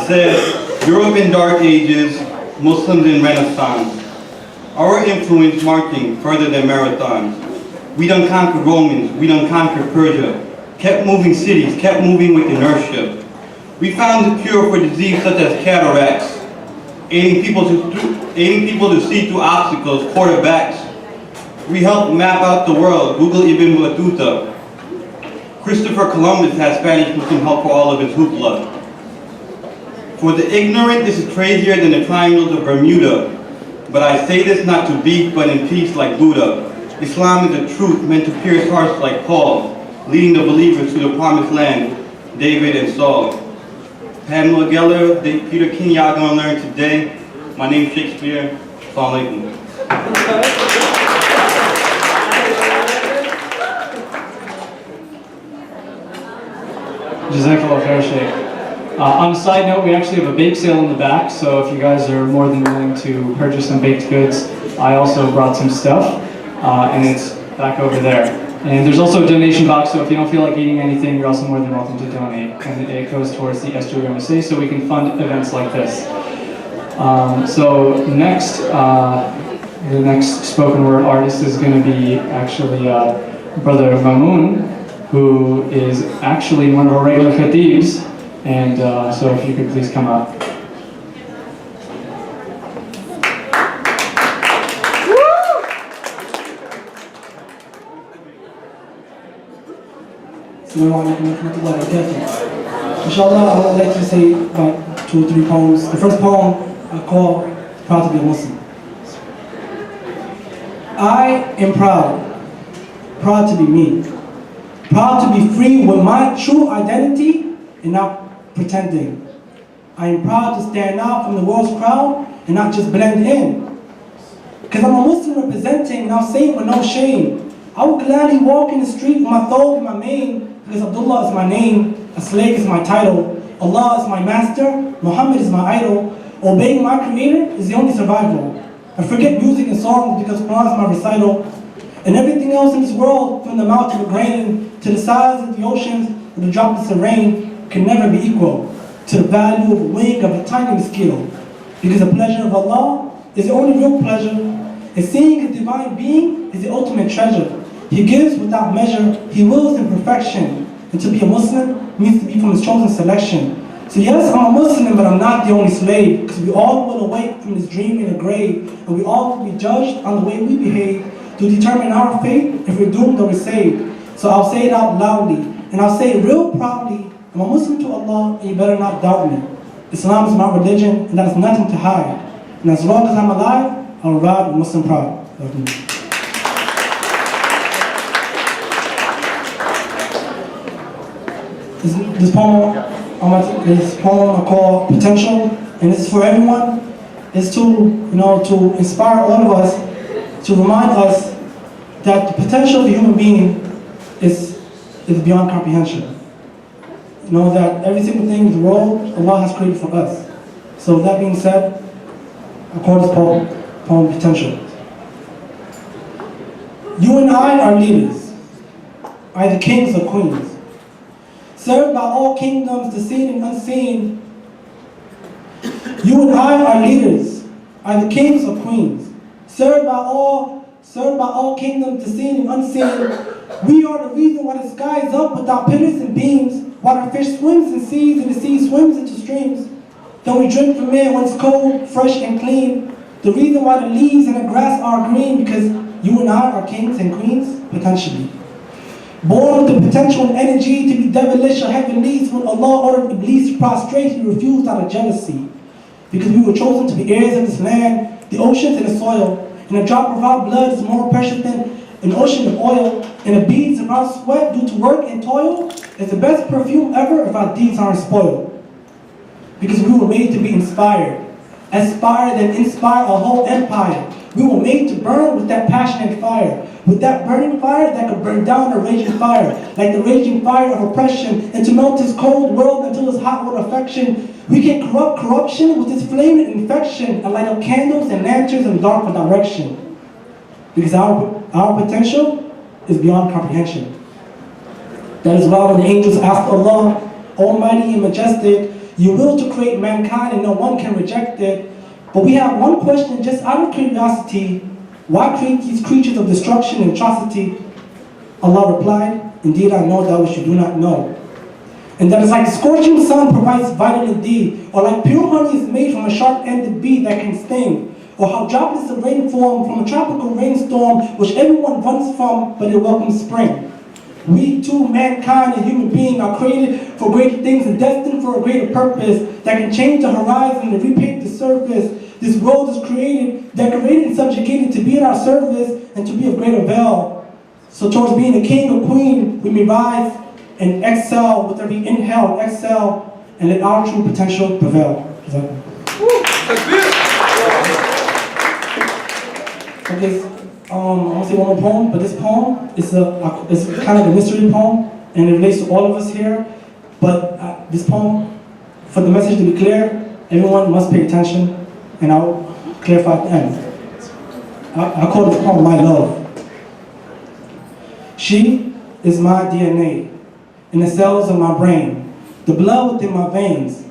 said, Europe in Dark Ages, Muslims in Renaissance. Our influence marching further than marathons. We done conquered Romans, we done conquered Persia. Kept moving cities, kept moving with inertia. We found the cure for disease such as cataracts, aiding people to see through obstacles, quarterbacks. We helped map out the world, Google Ibn Battuta. Christopher Columbus had Spanish Muslim help for all of his hoopla. For the ignorant, this is crazier than the triangles of Bermuda. But I say this not to beef, but in peace like Buddha. Islam is the truth meant to pierce hearts like Paul, leading the believers to the promised land, David and Saul. Pamela Geller, Peter King, y'all gonna learn today. My name's Shakespeare. Assalamu alaikum. Jazakallah khair, Shaykh. On a side note, we actually have a bake sale in the back, so if you guys are more than willing to purchase some baked goods, I also brought some stuff, and it's back over there. And there's also a donation box, so if you don't feel like eating anything, you're also more than welcome to donate. And it goes towards the SJU MSA, so we can fund events like this. So next, the next spoken word artist is going to be actually Brother Mamun, who is actually one of our regular khatibs. And so if you could please come up. Assalamu alaikum wa rahmatullahi wa barakatuh. Inshallah, I would like to say about 2 or 3 poems. The first poem I call Proud to be a Muslim. I am proud to be me. Proud to be free with my true identity and not pretending. I am proud to stand out from the world's crowd and not just blend in. Because I'm a Muslim representing, and I'll say it with no shame. I will gladly walk in the street with my thobe and my mane, because Abdullah is my name, a slave is my title, Allah is my master, Muhammad is my idol, obeying my creator is the only survival. I forget music and songs because Quran is my recital, and everything else in this world, from the mountain of grain to the size of the oceans or the droplets of rain, can never be equal to the value of a wing of a tiny mosquito. Because the pleasure of Allah is the only real pleasure, and seeing His divine being is the ultimate treasure. He gives without measure, He wills in perfection. And to be a Muslim means to be from His chosen selection. So yes, I'm a Muslim, but I'm not the only slave, because we all will awake from this dream in a grave, and we all will be judged on the way we behave to determine our fate, if we're doomed or we're saved. So I'll say it out loudly, and I'll say it real proudly. I'm a Muslim to Allah, and you better not doubt me. Islam is my religion, and that is nothing to hide. And as long as I'm alive, I'll ride with Muslim pride. This poem I call Potential, and this is for everyone. It's to inspire all of us, to remind us that the potential of the human being is beyond comprehension. That every single thing in the world, Allah has created for us. So with that being said, I call this poem Potential. You and I are leaders, either kings or queens, served by all kingdoms, the seen and unseen. You and I are leaders, either kings or queens, served by all kingdoms, the seen and unseen. We are the reason why the sky is up without pillars and beams, why the fish swims in seas and the sea swims into streams. Then we drink from air when it's cold, fresh and clean. The reason why the leaves and the grass are green, because you and I are kings and queens, potentially. Born with the potential and energy to be devilish or heavenly, when Allah ordered Iblis to prostrate, he refused out of jealousy. Because we were chosen to be heirs of this land, the oceans and the soil. And a drop of our blood is more precious than an ocean of oil. And the beads of our sweat due to work and toil is the best perfume ever if our deeds aren't spoiled. Because we were made to be inspired. Aspire then inspire a whole empire. We were made to burn with that passionate fire. With that burning fire that could burn down a raging fire. Like the raging fire of oppression. And to melt this cold world until it's hot with affection. We can corrupt corruption with this flame and infection. And light up candles and lanterns in dark direction. Because our potential is beyond comprehension. That is why when the angels asked Allah, Almighty and majestic, You will to create mankind and no one can reject it. But we have one question just out of curiosity. Why create these creatures of destruction and atrocity? Allah replied, indeed I know that which you do not know. And that is like the scorching sun provides vitamin D, or like pure honey is made from a sharp-ended bee that can sting, or how droplets of rain form from a tropical rainstorm which everyone runs from, but it welcomes spring. We too, mankind and human beings, are created for greater things and destined for a greater purpose that can change the horizon and repaint the surface. This world is created, decorated, and subjugated to be at our service and to be of great avail. So towards being a king or queen, we may rise and excel with every inhale, exhale, and let our true potential prevail. Okay, I want to say one more poem, but this poem is kind of a mystery poem, and it relates to all of us here. But this poem, for the message to be clear, everyone must pay attention, and I'll clarify at the end. I call this poem My Love. She is my DNA, in the cells of my brain, the blood within my veins,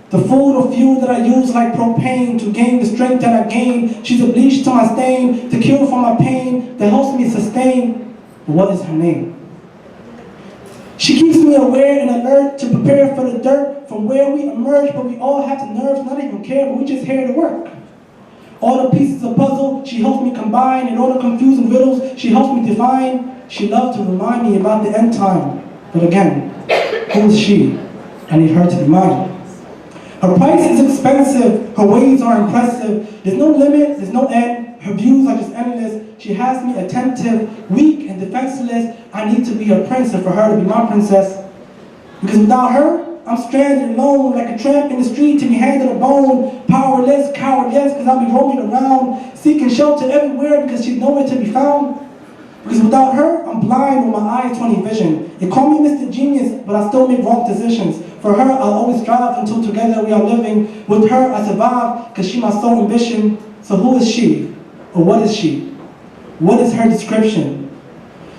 the food or fuel that I use like propane to gain the strength that I gain. She's a bleach to my stain, the cure for my pain, that helps me sustain. But what is her name? She keeps me aware and alert to prepare for the dirt from where we emerge, but we all have the nerves, not even care, but we just here to work. All the pieces of puzzle, she helps me combine, and all the confusing riddles, she helps me define. She loves to remind me about the end time. But again, who is she? I need her to be mine. Her price is expensive, her ways are impressive. There's no limit, there's no end. Her views are just endless. She has me attentive, weak and defenseless. I need to be her prince and for her to be my princess. Because without her, I'm stranded alone, like a tramp in the street to be handed a bone. Powerless, cowardless, because I'll be roaming around, seeking shelter everywhere because she's nowhere to be found. Because without her, I'm blind with my eyes 20 vision. They call me Mr. Genius, but I still make wrong decisions. For her, I'll always strive until together we are living. With her, I survive, because she's my sole ambition. So who is she? Or what is she? What is her description?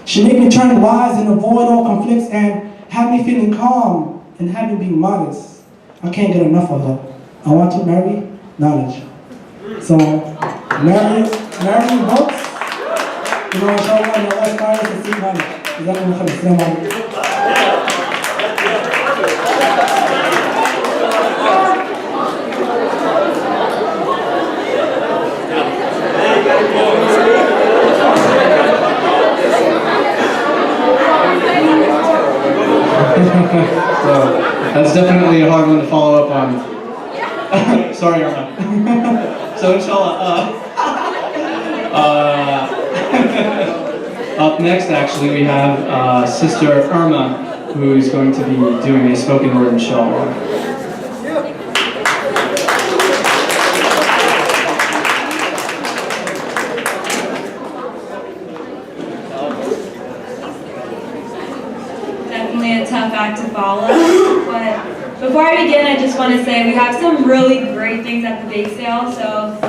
She make me turn wise and avoid all conflicts and have me feeling calm and have me being modest. I can't get enough of her. I want to marry knowledge. So, marry books. You know, inshallah, and Allah inspires us to see knowledge. Jazakumullah khair. Assalamu alaikum. So, that's definitely a hard one to follow up on. Sorry, Irma. So inshallah, up next actually we have Sister Irma, who is going to be doing a spoken word inshallah. A tough act to follow, but before I begin, I just want to say we have some really great things at the bake sale, so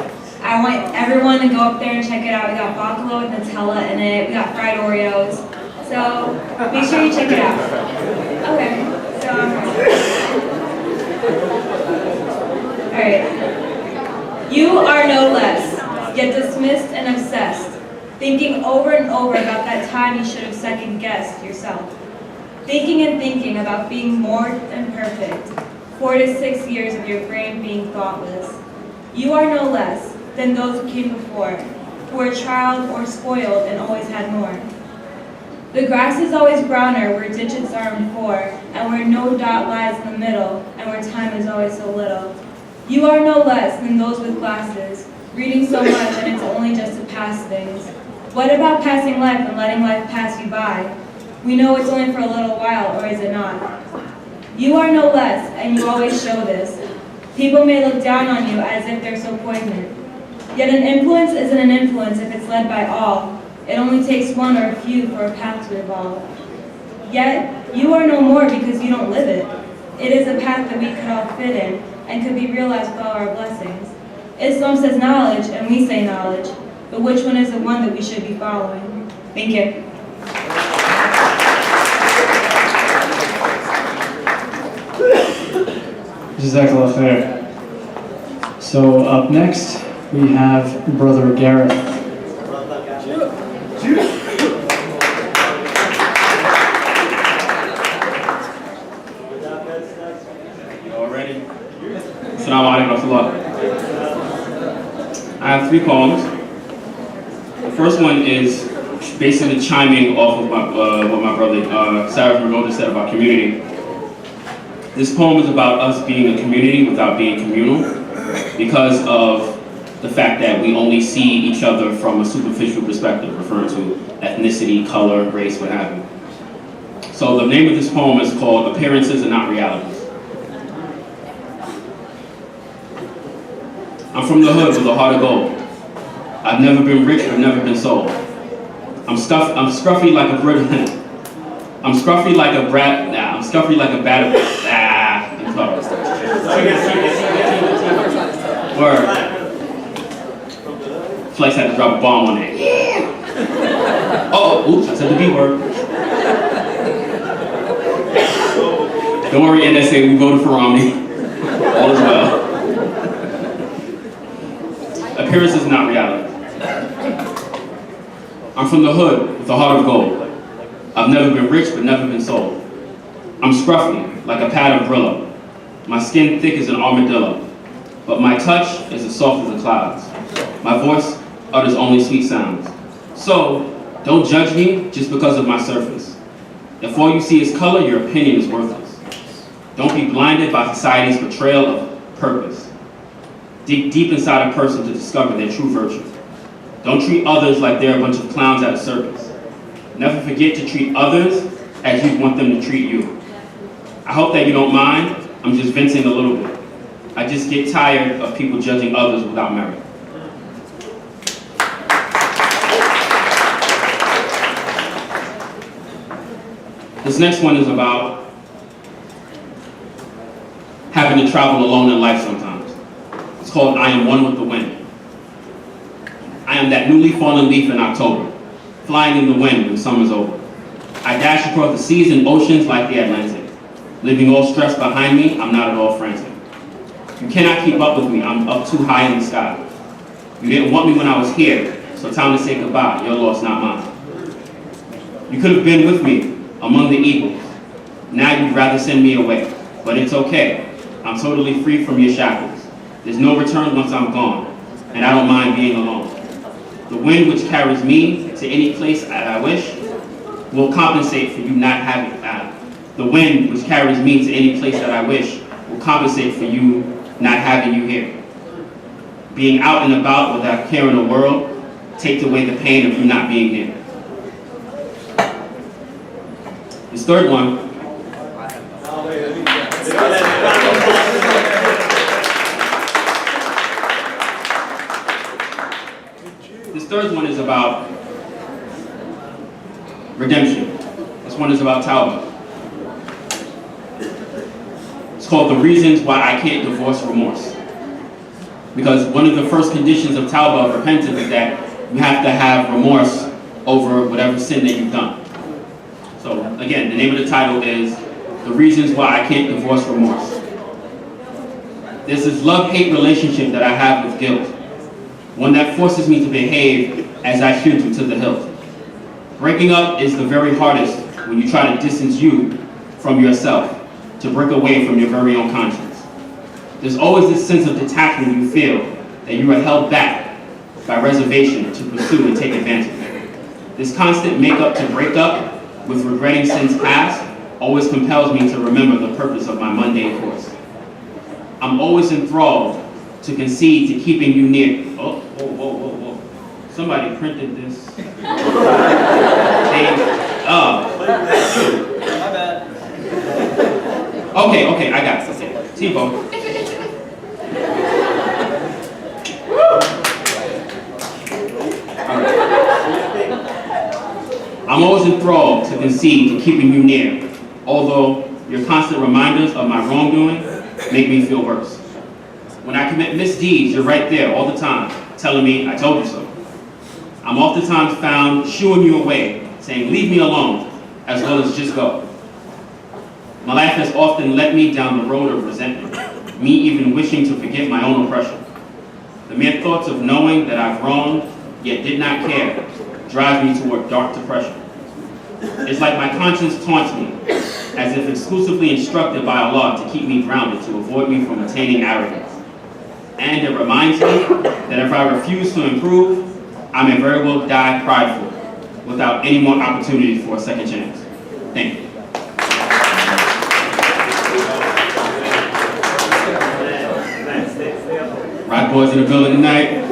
I want everyone to go up there and check it out. We got baklava with Nutella in it, we got fried Oreos, so make sure you check it out. Okay, so alright. You are no less, yet dismissed and obsessed, thinking over and over about that time you should have second-guessed yourself. Thinking and thinking about being more than perfect, 4 to 6 years of your brain being thoughtless. You are no less than those who came before, who were trialed or spoiled and always had more. The grass is always browner where ditches are in 4, and where no dot lies in the middle, and where time is always so little. You are no less than those with glasses, reading so much and it's only just to pass things. What about passing life and letting life pass you by? We know it's only for a little while, or is it not? You are no less, and you always show this. People may look down on you as if they're so poignant. Yet an influence isn't an influence if it's led by all. It only takes one or a few for a path to evolve. Yet, you are no more because you don't live it. It is a path that we could all fit in, and could be realized with all our blessings. Islam says knowledge, and we say knowledge, but which one is the one that we should be following? Thank you. Jazakallah khair. So up next, we have Brother Gareth. All ready? Assalamu alaikum wa rahmatullah. I have 3 poems. The first one is basically chiming off of what my brother Cyrus McGoldrick said about community. This poem is about us being a community without being communal, because of the fact that we only see each other from a superficial perspective, referring to ethnicity, color, race, what have you. So the name of this poem is called Appearances and Not Realities. I'm from the hood with a heart of gold. I've never been rich, but never been sold. I'm scruffy like a Brit. I'm scruffy like a brat. Nah, I'm scruffy like a bat. I'm sorry. Word. Flex had to drop a bomb on that. Yeah. Oh, oops, I said the B word. Don't worry, NSA, we voted for Romney. All is well. Appearance is not reality. I'm from the hood with a heart of gold. I've never been rich, but never been sold. I'm scruffy like a pad of Brillo. My skin thick as an armadillo, but my touch is as soft as the clouds. My voice utters only sweet sounds. So, don't judge me just because of my surface. If all you see is color, your opinion is worthless. Don't be blinded by society's portrayal of purpose. Dig deep inside a person to discover their true virtue. Don't treat others like they're a bunch of clowns at a circus. Never forget to treat others as you'd want them to treat you. I hope that you don't mind. I'm just venting a little bit. I just get tired of people judging others without merit. This next one is about having to travel alone in life sometimes. It's called I Am One with the Wind. I am that newly fallen leaf in October, flying in the wind when summer's over. I dash across the seas and oceans like the Atlantic. Leaving all stress behind me, I'm not at all frantic. You cannot keep up with me, I'm up too high in the sky. You didn't want me when I was here, so time to say goodbye, your loss, not mine. You could have been with me among the eagles. Now you'd rather send me away, but it's okay. I'm totally free from your shackles. There's no return once I'm gone, and I don't mind being alone. The wind which carries me to any place I wish will compensate for you not having the wind which carries me to any place that I wish will compensate for you not having you here. Being out and about without care in the world takes away the pain of you not being here. This third one. This third one is about redemption. This one is about Tawbah. It's called The Reasons Why I Can't Divorce Remorse. Because one of the first conditions of Tawbah, of repentance, is that you have to have remorse over whatever sin that you've done. So again, the name of the title is The Reasons Why I Can't Divorce Remorse. There's this love-hate relationship that I have with guilt. One that forces me to behave as I should do to the hilt. Breaking up is the very hardest when you try to distance you from yourself, to break away from your very own conscience. There's always this sense of detachment you feel that you are held back by reservation to pursue and take advantage. This constant make-up to break up with regretting sins past always compels me to remember the purpose of my mundane course. I'm always enthralled to concede to keeping you near. Oh, whoa, whoa, whoa, whoa. Somebody printed this. My bad. Okay, I got it. Okay. T-Bone. I'm always enthralled to concede to keeping you near, although your constant reminders of my wrongdoing make me feel worse. When I commit misdeeds, you're right there all the time, telling me, I told you so. I'm oftentimes found shooing you away, saying, leave me alone, as well as just go. My life has often led me down the road of resentment, me even wishing to forget my own oppression. The mere thoughts of knowing that I've wronged, yet did not care, drive me toward dark depression. It's like my conscience taunts me, as if exclusively instructed by Allah to keep me grounded, to avoid me from attaining arrogance. And it reminds me that if I refuse to improve, I may very well die prideful, without any more opportunity for a second chance. Thank you. Rock boys in the building tonight.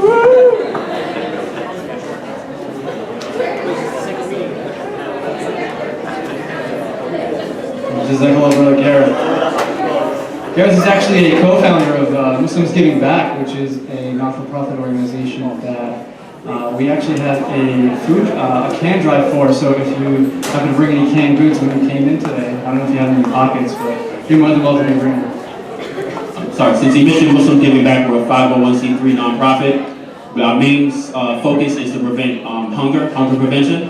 Jazakallah, brother Gareth. Gareth is actually a co-founder of Muslims Giving Back, which is a not-for-profit organization that we actually had a can drive for. So if you happen to bring any canned goods when you came in today, I don't know if you have any pockets, but you're more than welcome to bring them. Sorry, since he mentioned Muslims Giving Back, we're a 501c3 nonprofit. Our main focus is to prevent hunger prevention.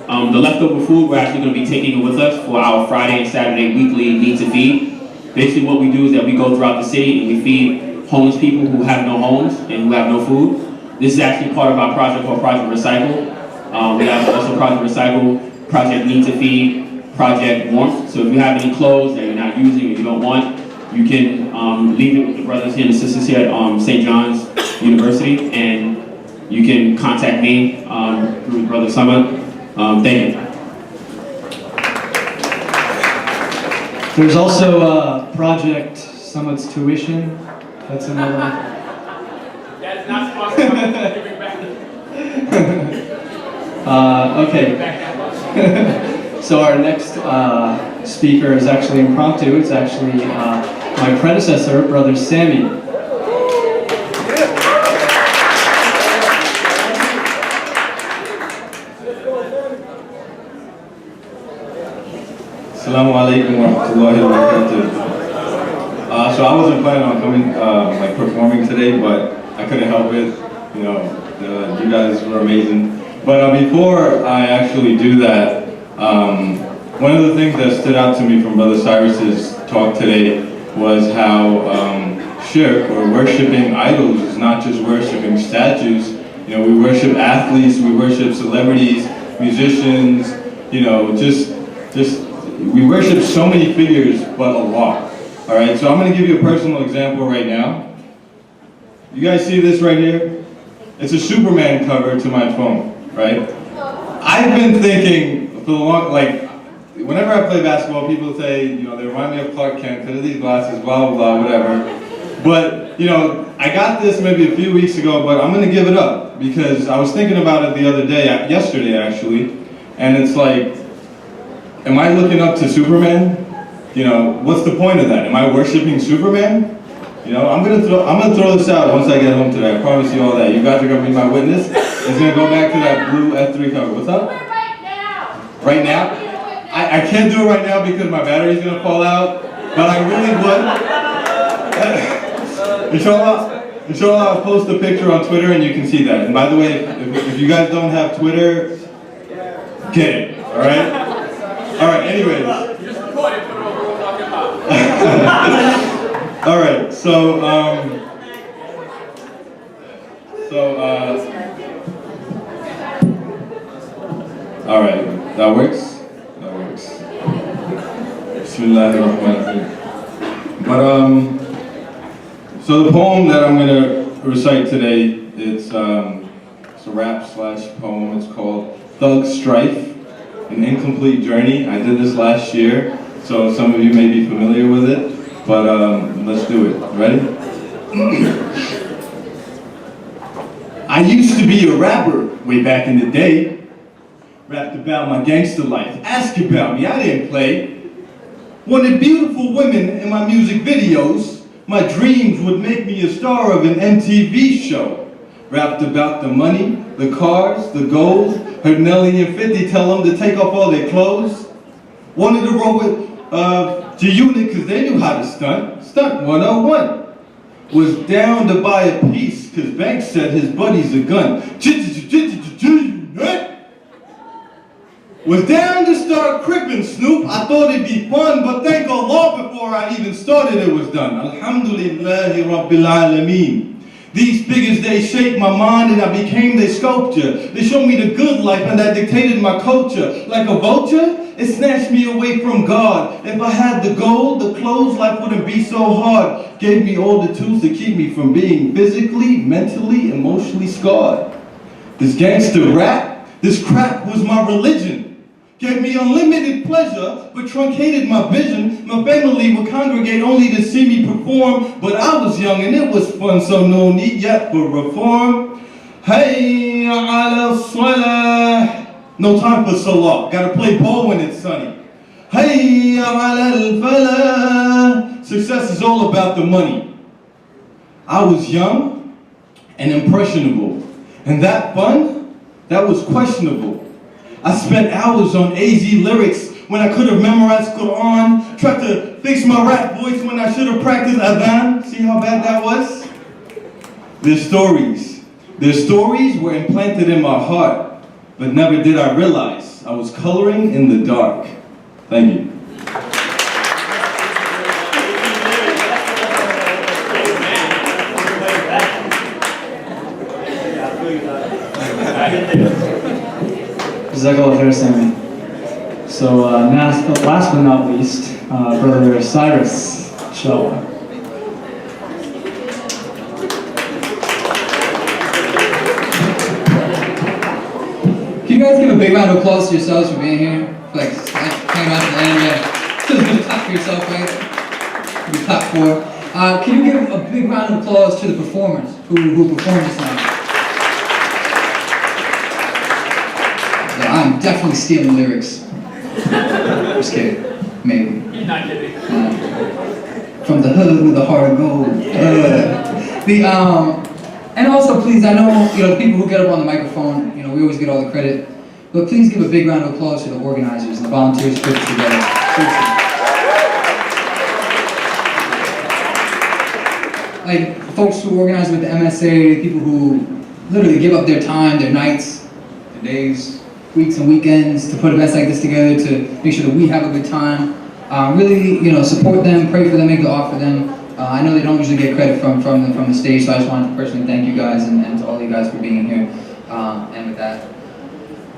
The leftover food, we're actually going to be taking it with us for our Friday and Saturday weekly Need to Feed. Basically what we do is that we go throughout the city and we feed homeless people who have no homes and who have no food. This is actually part of our project called Project Recycle. We have also Project Recycle, Project Need to Feed, Project Warmth. So if you have any clothes that you're not using or you don't want, you can leave it with the brothers here and the sisters here at St. John's University, and you can contact me through Brother Summer. Thank you. There's also Project Summit's Tuition. That's another one. That is not sponsored by Muslims Giving Back. Okay. So our next speaker is actually impromptu. It's actually my predecessor, Brother Sami. Assalamu alaikum wa rahmatullahi wa barakatuh. So I wasn't planning on coming, like performing today, but I couldn't help it. You know, you guys were amazing. But before I actually do that, one of the things that stood out to me from Brother Cyrus's talk today was how shirk, or worshiping idols, is not just worshiping statues. You know, we worship athletes, we worship celebrities, musicians. You know, just we worship so many figures, but Allah. All right, so I'm going to give you a personal example right now. You guys see this right here? It's a Superman cover to my phone, right? I've been thinking for the long, like, whenever I play basketball, people say, you know, they remind me of Clark Kent because of these glasses, blah, blah, blah, whatever. But, you know, I got this maybe a few weeks ago, but I'm going to give it up because I was thinking about it the other day, yesterday actually, and it's like, am I looking up to Superman? You know, what's the point of that? Am I worshiping Superman? You know, I'm gonna throw this out once I get home today. I promise you all that. You guys are gonna be my witness. It's gonna go back to that blue F3 cover. What's up? Right now. Right now? I can't do it right now because my battery's gonna fall out. But I really would. Inshallah, I'll post a picture on Twitter and you can see that. And by the way, if you guys don't have Twitter, get it. All right. All right, anyways. Just record it, put it over what we're talking about. All right, so, all right, that works? That works. Bismillahirrahmanirrahim. But, so the poem that I'm gonna recite today, it's a rap/poem. It's called Thug Strife. An incomplete journey. I did this last year, so some of you may be familiar with it, but let's do it. Ready? I used to be a rapper way back in the day. Rapped about my gangster life. Ask about me, I didn't play. Wanted beautiful women in my music videos. My dreams would make me a star of an MTV show. Rapped about the money, the cars, the gold. Heard Nelly and 50 tell them to take off all their clothes. Wanted to roll with G-Unit because they knew how to stunt. Stunt 101. Was down to buy a piece because Banks said his buddy's a gun. G-Unit. Was down to start crippin', Snoop. I thought it'd be fun, but thank Allah before I even started it was done. Alhamdulillahi Rabbil Alameen. These figures, they shaped my mind and I became their sculpture. They showed me the good life and that dictated my culture. Like a vulture, it snatched me away from God. If I had the gold, the clothes, life wouldn't be so hard. Gave me all the tools to keep me from being physically, mentally, emotionally scarred. This gangster rap, this crap was my religion. Gave me unlimited pleasure, but truncated my vision. My family would congregate only to see me perform, but I was young and it was fun, so no need yet for reform. Hey, ala salah. No time for salah, gotta play ball when it's sunny. Hey, ala al-falah. Success is all about the money. I was young and impressionable, and that fun, that was questionable. I spent hours on AZ lyrics when I could have memorized Quran, tried to fix my rap voice when I should have practiced Adhan. See how bad that was? Their stories were implanted in my heart, but never did I realize I was coloring in the dark. Thank you. Jazakallah khair, Sami. So last but not least, brother Cyrus, inshallah. Can you guys give a big round of applause to yourselves for being here? Like, hanging out to the end, yeah. Feels good to clap for yourself, right? You clap for. Can you give a big round of applause to the performers who performed this night? I'm definitely stealing lyrics. Just kidding. Maybe. You're not kidding. From the hood with a heart of gold. And also, please, I know, the people who get up on the microphone, we always get all the credit, but please give a big round of applause to the organizers and the volunteers who put it together. Seriously. Like, folks who organize with the MSA, people who literally give up their time, their nights, their days, weeks and weekends to put events like this together to make sure that we have a good time. Really, support them, pray for them, make dua for them. I know they don't usually get credit from the stage, so I just wanted to personally thank you guys and to all you guys for being here. And with that,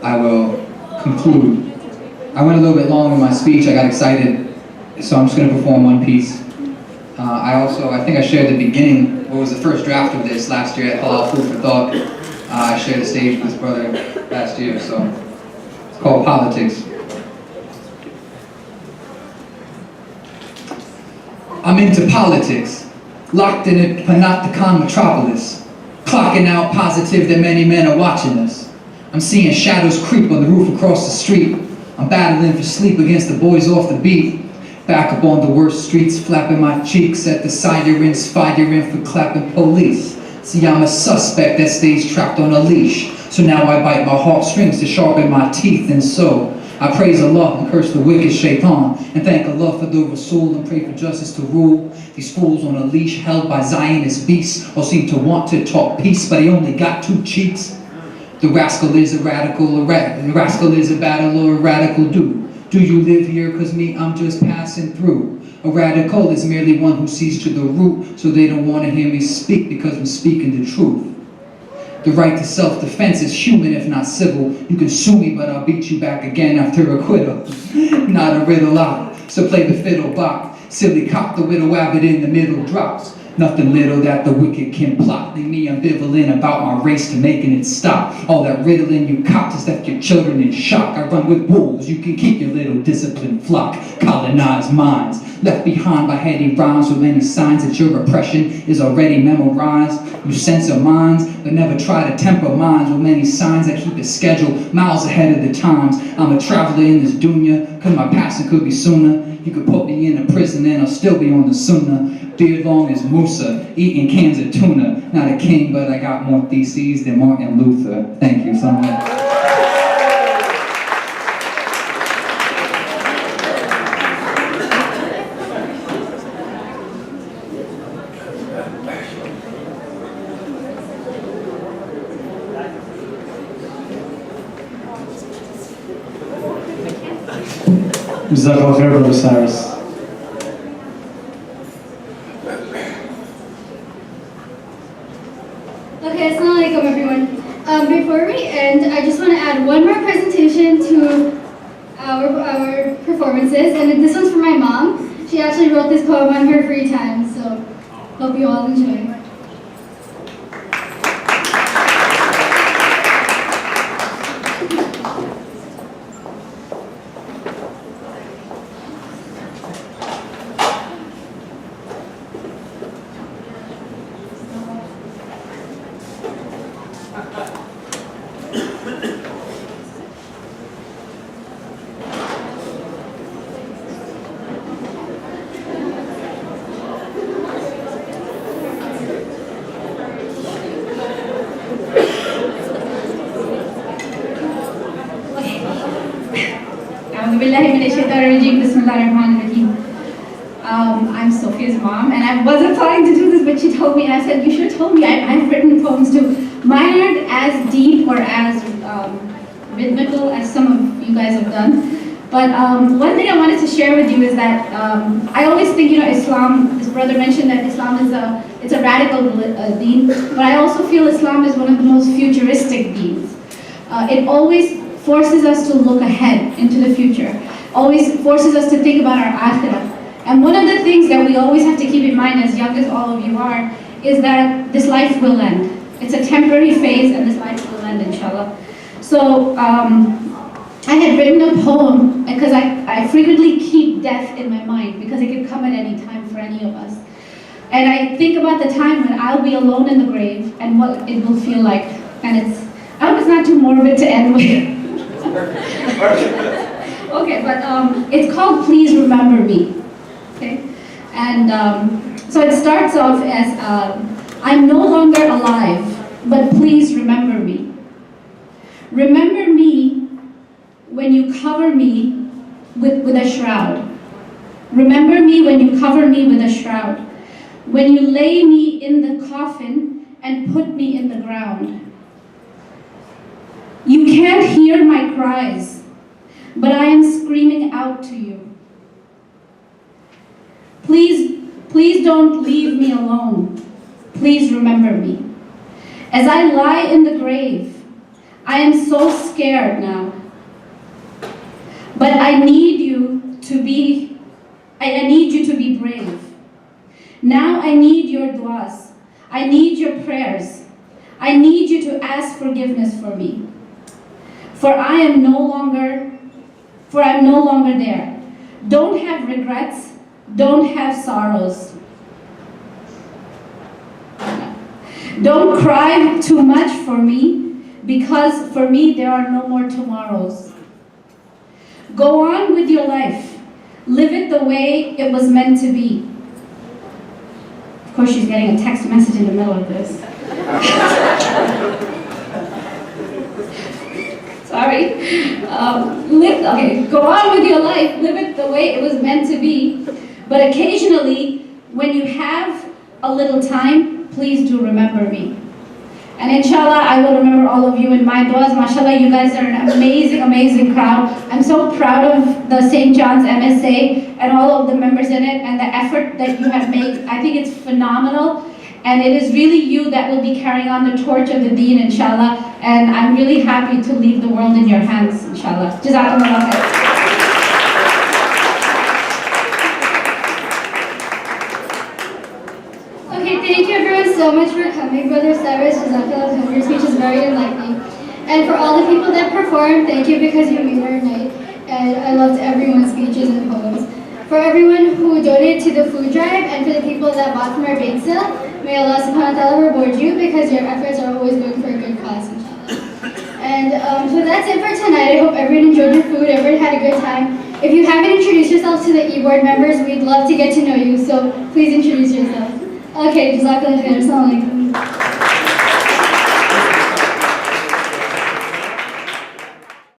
I will conclude. I went a little bit long in my speech. I got excited, so I'm just going to perform one piece. I think I shared the beginning, what was the first draft of this last year at Halal Food for Thought. I shared the stage with this brother last year, so it's called Politics. I'm into politics, locked in a panopticon metropolis, clocking out positive that many men are watching us. I'm seeing shadows creep on the roof across the street. I'm battling for sleep against the boys off the beat. Back up on the worst streets, flapping my cheeks at the sirens, firing for clapping police. See, I'm a suspect that stays trapped on a leash. So now I bite my heartstrings to sharpen my teeth, and so I praise Allah and curse the wicked shaitan, and thank Allah for the Rasul and pray for justice to rule. These fools on a leash held by Zionist beasts all seem to want to talk peace, but he only got two cheeks. The rascal is a radical, the rascal is a battle or a radical do. Do you live here? Cause me, I'm just passing through. A radical is merely one who sees to the root, so they don't want to hear me speak because I'm speaking the truth. The right to self-defense is human if not civil. You can sue me, but I'll beat you back again after acquittal. Not a riddle out, so play the fiddle bop. Silly cop, the widow abbot in the middle drops. Nothing little that the wicked can plot. Leave me ambivalent about my race to making it stop. All that riddling you copped has left your children in shock. I run with wolves, you can keep your little disciplined flock. Colonized minds, left behind by heady rhymes with many signs that your oppression is already memorized. You censor minds, but never try to temper minds with many signs that keep it scheduled miles ahead of the times. I'm a traveler in this dunya, cause my passing could be sooner. You could put me in a prison and I'll still be on the sunnah. Beard long as Musa, eating cans of tuna. Not a king, but I got more theses than Martin Luther. Thank you so much. Jazakallah khair, Brother Cyrus. Okay, assalamu alaikum everyone. Before we end, I just want to add one more presentation to our performances, and this one's for my mom. She actually wrote this poem on her free time, so hope you all enjoy. I'm Sophia's mom, and I wasn't planning to do this, but she told me, and I said, you should have told me. I've written poems too. Mine aren't as deep or as rhythmical as some of you guys have done. But one thing I wanted to share with you is that I always think, Islam, this brother mentioned that Islam is a radical deen, but I also feel Islam is one of the most futuristic deens. It always forces us to look ahead into the future, always forces us to think about our akhirah. And one of the things that we always have to keep in mind, as young as all of you are, is that this life will end. It's a temporary phase, and this life will end, inshallah. So I had written a poem, because I frequently keep death in my mind, because it could come at any time for any of us. And I think about the time when I'll be alone in the grave, and what it will feel like. And I hope it's not too morbid to end with. Okay, but it's called Please Remember Me. Okay? And so it starts off as, I'm no longer alive, but please remember me. Remember me when you cover me with a shroud. Remember me when you cover me with a shroud. When you lay me in the coffin and put me in the ground. You can't hear my cries, but I am screaming out to you. Please don't leave me alone. Please remember me. As I lie in the grave, I am so scared now. But I need you to be brave. Now I need your du'as. I need your prayers. I need you to ask forgiveness for me. For I'm no longer there. Don't have regrets. Don't have sorrows. Don't cry too much for me, because for me there are no more tomorrows. Go on with your life. Live it the way it was meant to be. Of course, she's getting a text message in the middle of this. Sorry. Go on with your life. Live it the way it was meant to be. But occasionally, when you have a little time, please do remember me. And inshallah, I will remember all of you in my du'as. MashaAllah, you guys are an amazing, amazing crowd. I'm so proud of the St. John's MSA and all of the members in it and the effort that you have made. I think it's phenomenal. And it is really you that will be carrying on the torch of the deen, inshallah. And I'm really happy to leave the world in your hands, inshallah. Jazakumullah khair. Thank you everyone so much for coming. Brother Cyrus, Jazakallah khair. Your speech is very enlightening. And for all the people that performed, thank you, because you made our night. And I loved everyone's speeches and poems. For everyone who donated to the food drive, and for the people that bought from our bake sale, may Allah subhanahu wa ta'ala reward you, because your efforts are always going for a good cause, inshallah. And so that's it for tonight. I hope everyone enjoyed your food, everyone had a good time. If you haven't introduced yourselves to the e-board members, we'd love to get to know you, so please introduce yourselves. Okay, Jazakallah khair. Assalamu alaikum.